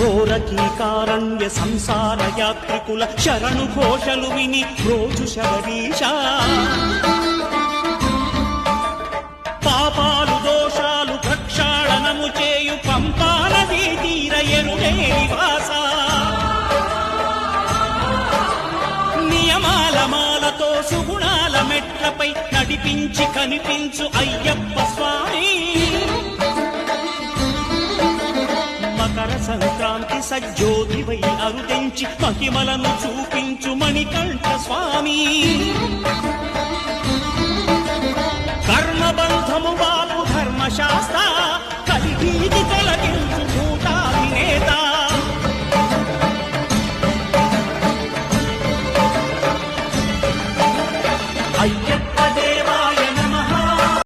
ఘోరకీకారణ్య సంసార యాత్రికుల శరణు ఘోషలు విని రోజు శబరీష పాపాలు దోషాలు ప్రక్షాళనము చేయు పంపానదీ తీర ఎరుడే నివాస నియమాల మాలతో సుగుణాల మెట్లపై నడిపించి కనిపించు అయ్యప్ప స్వామి మకర సంక్రాంతి సజ్జోతివై అరుదించి మహిమలను చూపించు మణికంఠ స్వామి కర్మబంధము బాపు ధర్మశాస్త్ర